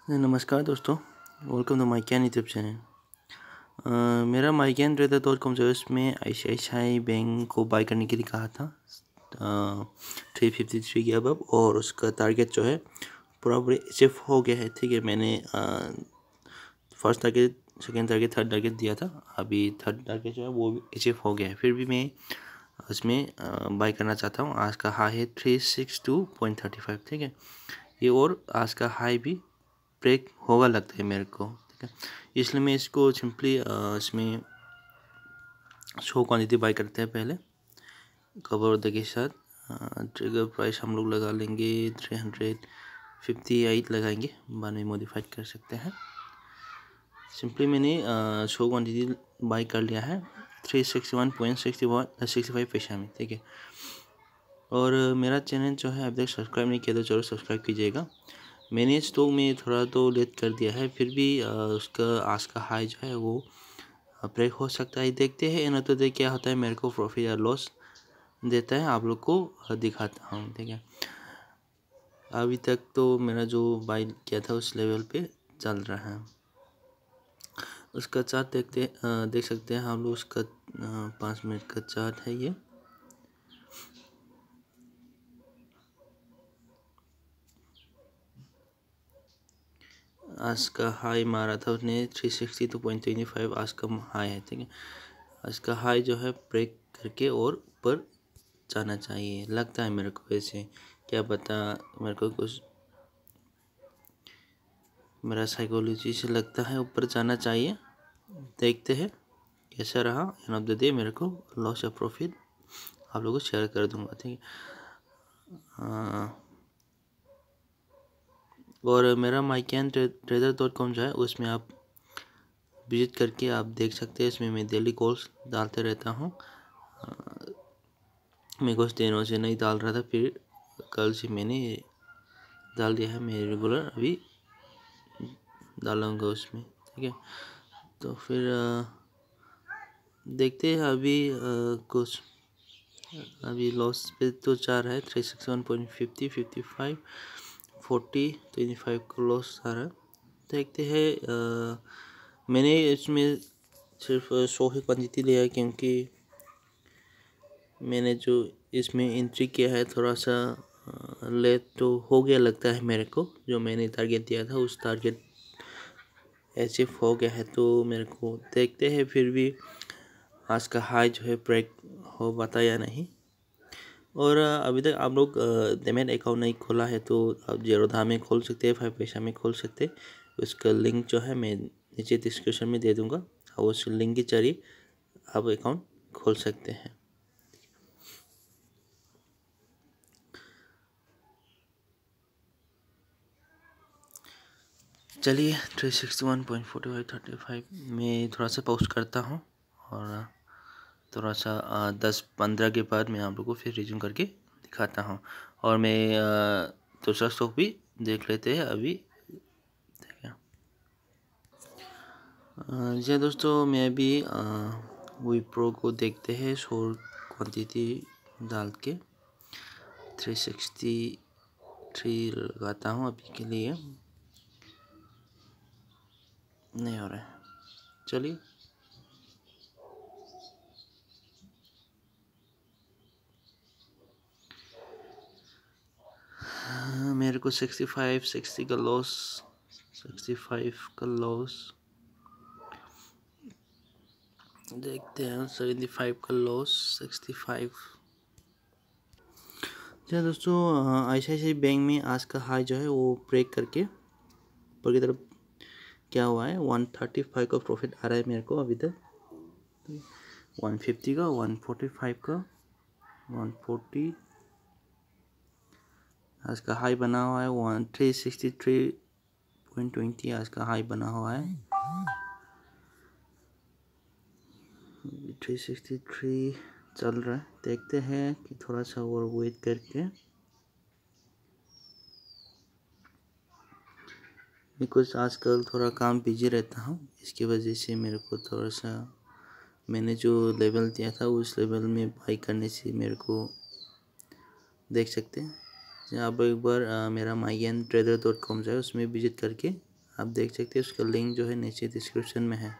नमस्कार दोस्तों, welcome to my can YouTube channel. मेरा माई कैन ट्रेडर.com जो है उसमें ICICI बैंक को बाय करने के लिए कहा था 353 के अबव, और उसका टारगेट जो है पूरा पूरी अचीव हो गया है। ठीक है, मैंने first target, second target, third target दिया था। अभी थर्ड टारगेट जो है वो भी अचीव हो गया है। फिर भी मैं उसमें बाय करना चाहता हूँ। आज का हाई है 362.35। ठीक है, ये और आज का हाई भी ब्रेक होगा लगता है मेरे को। ठीक है, इसलिए मैं इसको सिंपली इसमें शो क्वांटिटी बाय करते हैं पहले कवर ऑर्डर के साथ। ट्रिगर प्राइस हम लोग लगा लेंगे 358 लगाएंगे, बाद में मॉडिफाइड कर सकते हैं। सिंपली मैंने शो क्वांटिटी बाय कर लिया है 361.65 पैसा में। ठीक है, और मेरा चैनल जो है अभी तक सब्सक्राइब नहीं किया तो जरूर सब्सक्राइब कीजिएगा। मैंने स्टॉक में थोड़ा तो लेट कर दिया है, फिर भी उसका आज का हाई जो है वो ब्रेक हो सकता है। देखते हैं ना, तो देख क्या होता है, मेरे को प्रॉफिट या लॉस देता है, आप लोग को दिखाता हूँ। ठीक है, अभी तक तो मेरा जो बाय किया था उस लेवल पे चल रहा है। उसका चार्ट देख सकते हैं हम लोग। उसका 5 मिनट का चार्ट है ये। आज का हाई मारा था उसने 362.25, आज का हाई है। ठीक है, आज का हाई जो है ब्रेक करके और ऊपर जाना चाहिए लगता है मेरे को। वैसे क्या पता, मेरे को कुछ मेरा साइकोलॉजी से लगता है ऊपर जाना चाहिए। देखते हैं कैसा रहा। एंड ऑफ द डे मेरे को लॉस या प्रॉफिट आप लोगों को शेयर कर दूंगा। ठीक है, और मेरा माई कैन ट्रेडर.com जो है उसमें आप विजिट करके आप देख सकते हैं। इसमें मैं डेली कॉल्स डालते रहता हूँ। मैं कुछ दिनों से नहीं डाल रहा था, फिर कल से मैंने डाल दिया है। मैं रेगुलर अभी डालूँगा उसमें। ठीक है, तो फिर देखते हैं। कुछ अभी लॉस पे तो चार है 361.50, 55, 40, 25 का लॉस आ रहा है। देखते हैं। मैंने इसमें सिर्फ 100 ही क्वान्टिटी लिया है, क्योंकि मैंने जो इसमें एंट्री किया है थोड़ा सा लेट तो हो गया लगता है मेरे को। जो मैंने टारगेट दिया था उस टारगेट अचीव हो गया है, तो मेरे को देखते हैं फिर भी आज का हाई जो है ब्रेक हो पाता या नहीं। और अभी तक आप लोग डीमैट अकाउंट नहीं खोला है तो आप ज़ीरोधा में खोल सकते हैं, 5 पैसा में खोल सकते हैं। उसका लिंक जो है मैं नीचे डिस्क्रिप्शन में दे दूँगा, और उस लिंक के जरिए आप अकाउंट खोल सकते हैं। चलिए 361.45, मैं थोड़ा सा पोस्ट करता हूँ, और थोड़ा सा 10-15 के बाद मैं आप लोगों को फिर रिज्यूम करके दिखाता हूँ। और मैं दूसरा स्टॉक भी देख लेते हैं अभी। ठीक है जी दोस्तों, मैं अभी विप्रो को देखते हैं। शोर क्वांटिटी डाल के 363 लगाता हूँ। अभी के लिए नहीं हो रहा है। चलिए मेरे को 65, 60 का लॉस, 65 का लॉस देखते हैं। 75 का लॉस, 65। जी दोस्तों, ICICI बैंक में आज का हाई जो है वो ब्रेक करके ऊपर की तरफ क्या हुआ है, 135 का प्रॉफिट आ रहा है मेरे को अभी तक। 150 का, 145 का, 140 आज का हाई बना हुआ है। 363.20 आज का हाई बना हुआ है। 363 चल रहा है। देखते हैं कि थोड़ा सा और वेट करके। मैं कुछ आजकल थोड़ा काम बिजी रहता हूँ, इसकी वजह से मेरे को थोड़ा सा, मैंने जो लेवल दिया था उस लेवल में बाई करने से मेरे को देख सकते हैं। आप एक बार मेरा mycantrader.com जो है उसमें विजिट करके आप देख सकते हैं, उसका लिंक जो है नीचे डिस्क्रिप्शन में है।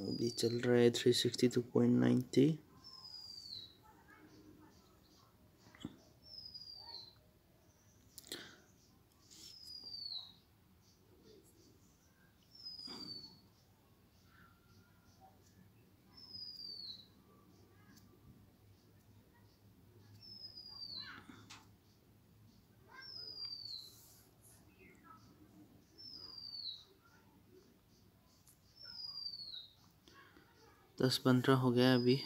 अभी चल रहा है 362.90। दस 15 हो गया अभी।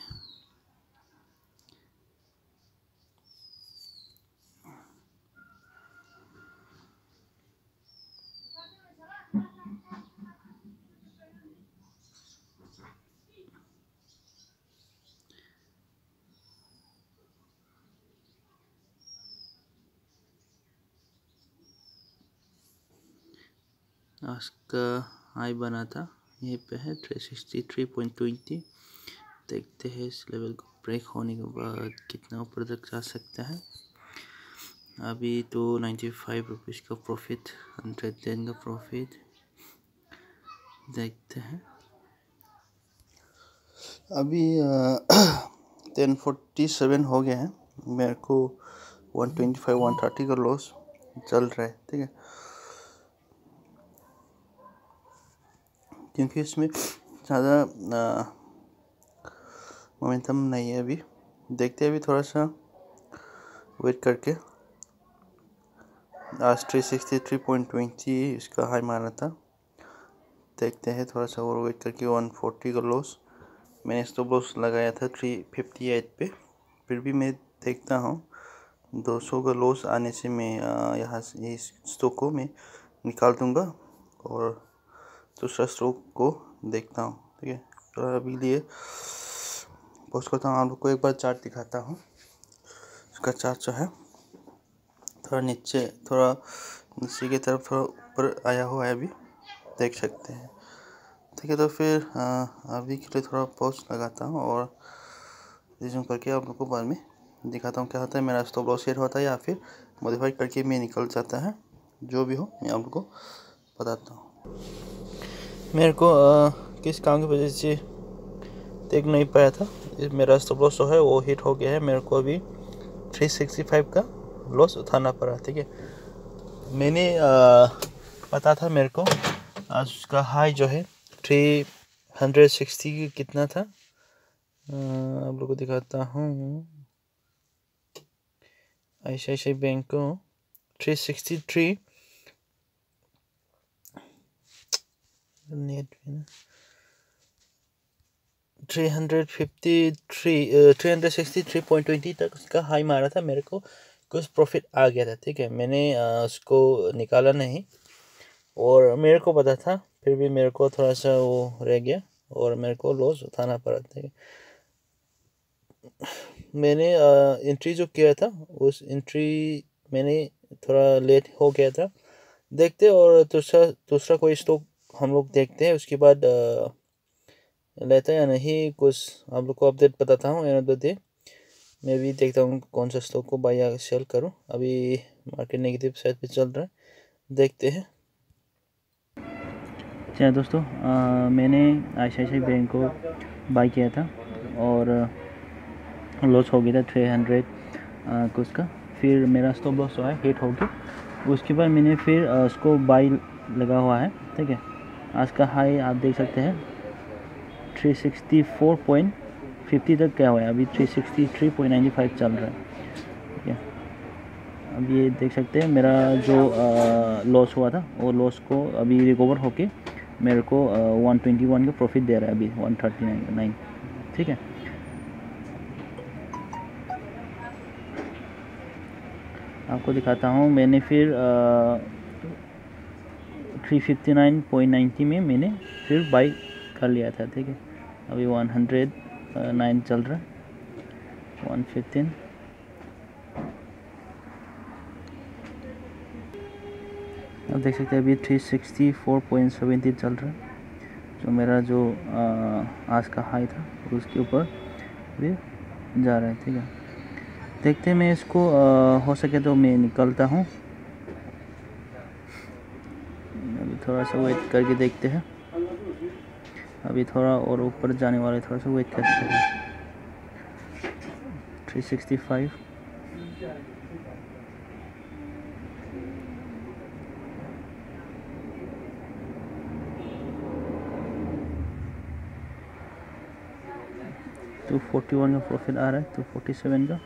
आज का हाई बना था, यहीं पे है 363.20। देखते हैं इस लेवल को ब्रेक होने के बाद कितना ऊपर तक जा सकता है। अभी तो 95 रुपीज़ का प्रॉफिट, 110 का प्रॉफिट। देखते हैं अभी 1047 हो गया है। मेरे को 125 130 का लॉस चल रहा है, ठीक है, क्योंकि इसमें ज़्यादा मोमेंटम नहीं है। अभी देखते हैं, अभी थोड़ा सा वेट करके। आज 363.20 इसका हाई मारा था। देखते हैं थोड़ा सा और वेट करके। 140 का लॉस, मैंने स्टॉप लॉस लगाया था 358 पे। फिर भी मैं देखता हूँ 200 का लॉस आने से मैं यहाँ से इस स्टॉक को मैं निकाल दूँगा और दूसरा स्टॉक को देखता हूँ, ठीक है। तो अभी लिए पोस्ट करता हूँ, आप लोग को एक बार चार्ट दिखाता हूँ। इसका चार्ट जो है थोड़ा नीचे की तरफ थोड़ा ऊपर आया हुआ है, अभी देख सकते हैं, ठीक है। तो फिर अभी के लिए थोड़ा पोस्ट लगाता हूँ और रिज्यूम करके आप लोग को बाद में दिखाता हूँ क्या होता है। मेरा स्टॉप लॉस सेट होता है या फिर मॉडिफाई करके मैं निकल जाता है। जो भी हो मैं आप लोग को बताता हूँ। मेरे को किस काम की वजह से देख नहीं पाया था, मेरा स्टॉप लॉस जो है वो हिट हो गया है। मेरे को अभी 365 का लॉस उठाना पड़ा, ठीक है। मैंने पता था मेरे को आज उसका हाई जो है 360 कितना था, आप लोग को दिखाता हूँ। ICICI बैंक को 363 नेट में 363.20 तक उसका हाई मारा था। मेरे को कुछ प्रॉफिट आ गया था, ठीक है। मैंने उसको निकाला नहीं और मेरे को पता था, फिर भी मेरे को थोड़ा सा वो रह गया और मेरे को लॉस उठाना पड़ा, ठीक है। मैंने एंट्री जो किया था उस एंट्री मैंने थोड़ा लेट हो गया था। देखते और दूसरा कोई स्टॉक हम लोग देखते हैं, उसके बाद लेता है या नहीं कुछ आप लोग को अपडेट बताता हूँ। एंड ऑफ द डे मैं भी देखता हूँ कौन सा स्टॉक को बाय या सेल करूँ। अभी मार्केट नेगेटिव साइड पे चल रहा है, देखते हैं। चलिए दोस्तों, मैंने ICICI बैंक को बाय किया था और लॉस हो गया था 300 कुछ का। फिर मेरा स्टॉप लॉस जो है हिट हो गया। उसके बाद मैंने फिर उसको बाय लगा हुआ है, ठीक है। आज का हाई आप देख सकते हैं 364.50 तक क्या हुआ है। अभी 363.95 चल रहा है, ठीक है। अब ये देख सकते हैं मेरा जो लॉस हुआ था वो लॉस को अभी रिकवर होके मेरे को 121 का प्रॉफिट दे रहा है अभी 139, ठीक है। आपको दिखाता हूँ। मैंने फिर 359.90 में मैंने फिर बाई कर लिया था, ठीक है। अभी 109 चल रहा है, 115। आप देख सकते हैं अभी 364.70 चल रहा है, जो मेरा जो आज का हाई था उसके ऊपर भी जा रहा है, ठीक है। देखते हैं, मैं इसको हो सके तो मैं निकलता हूँ। अभी थोड़ा सा वेट करके देखते हैं। अभी थोड़ा और ऊपर जाने वाला है, थोड़ा सा वेट करते हैं। 365 241 का प्रॉफिट आ रहा है, 247 का।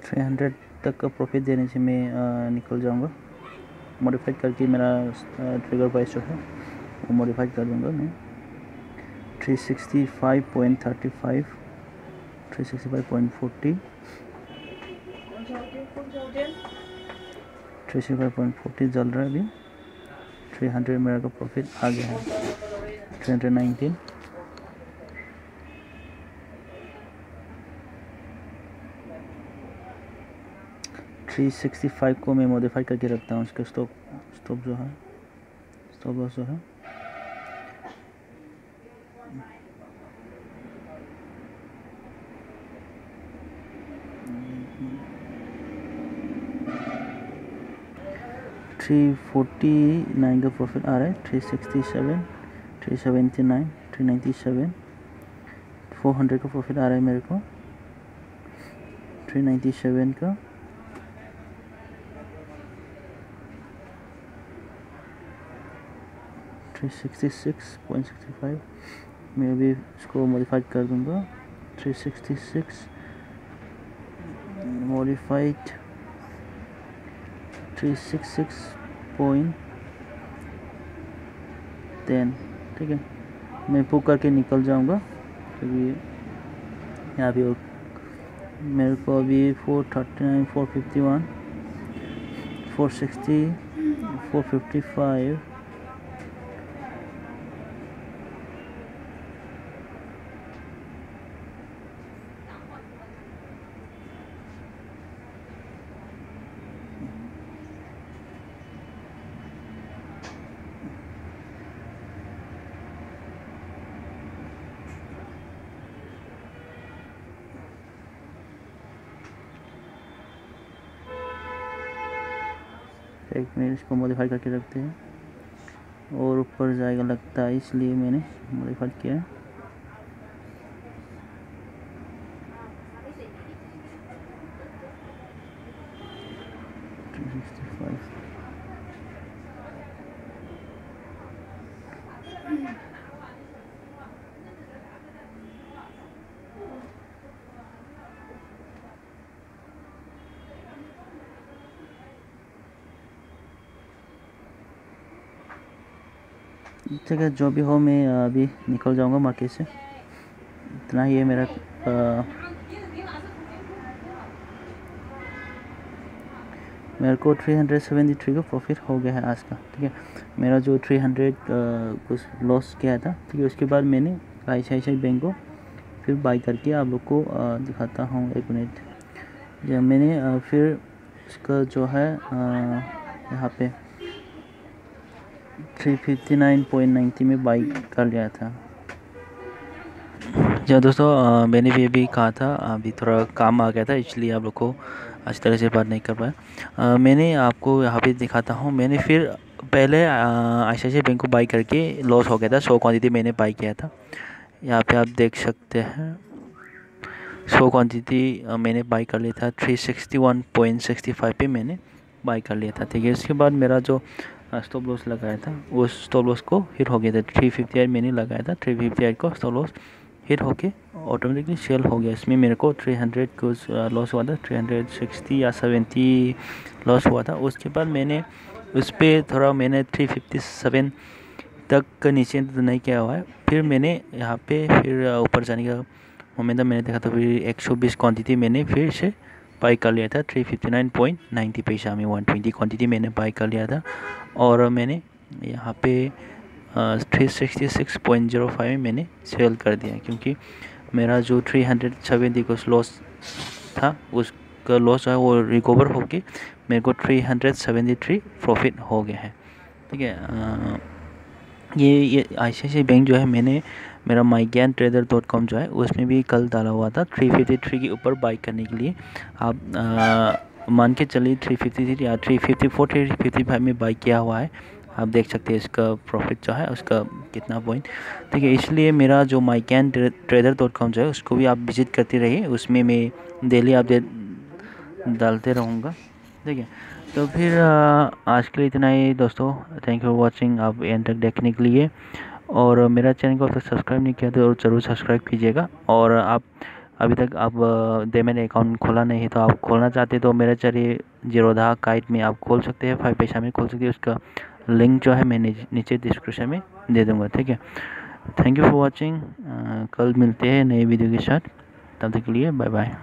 $300 तक का प्रॉफिट देने से मैं निकल जाऊंगा। मॉडिफाइड करके मेरा ट्रिगर प्राइस जो है वो मॉडिफाइड कर दूंगा मैं। 365.35, 365.40, 365.40 चल रहा है अभी। 300 मेरा का प्रॉफिट आ गया है। 319, 365 को मैं मॉडिफाई करके रखता हूँ। इसका स्टॉप जो है, स्टॉप लॉस जो है 349 का प्रॉफिट आ रहा है। 367, 379, 397, 400 का प्रॉफिट आ रहा है मेरे को। 397 का, 366.65 मैं भी इसको मॉडिफाइड कर दूंगा। 366 मॉडिफाइड, 366.10, ठीक है। मैं पुक करके निकल जाऊंगा क्योंकि यहाँ भी मेरे को अभी 439, 451, 460, 455, एक मिनट इसको मॉडिफाई करके रखते हैं और ऊपर जाएगा लगता है, इसलिए मैंने मॉडिफाई किया है। ठीक है, जो भी हो मैं अभी निकल जाऊंगा मार्केट से। इतना ही है मेरा। मेरे को 373 का प्रॉफिट हो गया है आज का, ठीक है। मेरा जो 300 कुछ लॉस किया था, ठीक है, उसके बाद मैंने ICICI बैंक को फिर बाई करके आप लोग को दिखाता हूँ। एक मिनट, जब मैंने फिर इसका जो है यहाँ पे 359.90 में बाई कर लिया था। जी दोस्तों, मैंने भी अभी कहा था, अभी थोड़ा काम आ गया था इसलिए आप लोग को अच्छी तरह से बात नहीं कर पाया। मैंने आपको यहाँ पे दिखाता हूँ। मैंने फिर पहले ICICI बैंक को बाई करके लॉस हो गया था। 100 क्वांटिटी मैंने बाई किया था। यहाँ पे आप देख सकते हैं 100 क्वांटिटी मैंने बाई कर लिया था। 361.65 पे मैंने बाई कर लिया था, ठीक है। इसके बाद मेरा जो स्टॉप लॉस लगाया था वो स्टॉप लॉस को हिट हो गया था। 358 मैंने लगाया था, 358 को स्टॉप लॉस हिट होके ऑटोमेटिकली सेल हो गया। इसमें मेरे को 300 को लॉस हुआ था, 360 या 70 लॉस हुआ था। उसके बाद मैंने उस पर थोड़ा मैंने 357 तक का नीचे तो नहीं किया हुआ है। फिर मैंने यहाँ पे फिर ऊपर जाने का मोमेंटम मैंने देखा तो फिर 120 क्वांटिटी मैंने फिर से बाई कर लिया था 359.90 पैसा में 120 क्वांटिटी मैंने बाई कर लिया था। और मैंने यहाँ पे 366.05 में मैंने सेल कर दिया, क्योंकि मेरा जो 370 कुछ लॉस था उसका लॉस जो है वो रिकवर होके मेरे को 373 प्रॉफिट हो गया है। ठीक है। ये ICICI बैंक जो है मैंने मेरा myGyanTrader.com जो है उसमें भी कल डाला हुआ था 353 के ऊपर बाई करने के लिए। आप मान के चलिए 353 या 354 355 में बाई किया हुआ है। आप देख सकते हैं इसका प्रॉफिट जो है उसका कितना पॉइंट। ठीक है, इसलिए मेरा जो myGyanTrader.com जो है उसको भी आप विजिट करते रहिए, उसमें मैं डेली अपडेट डालते रहूँगा। ठीक है, तो फिर आज के लिए इतना ही दोस्तों। थैंक यू फॉर वॉचिंग, आप एंड तक देखने के लिए। और मेरा चैनल को अब तक सब्सक्राइब नहीं किया तो ज़रूर सब्सक्राइब कीजिएगा। और आप अभी तक आप डेमन अकाउंट खोला नहीं है तो आप खोलना चाहते तो मेरा चलिए जीरोधा काइट में आप खोल सकते हैं, 5 पैसा में खोल सकते हैं। उसका लिंक जो है मैं नीचे डिस्क्रिप्शन में दे दूँगा। ठीक है, थैंक यू फॉर वॉचिंग। कल मिलते हैं नए वीडियो के साथ, तब तक के लिए बाय बाय।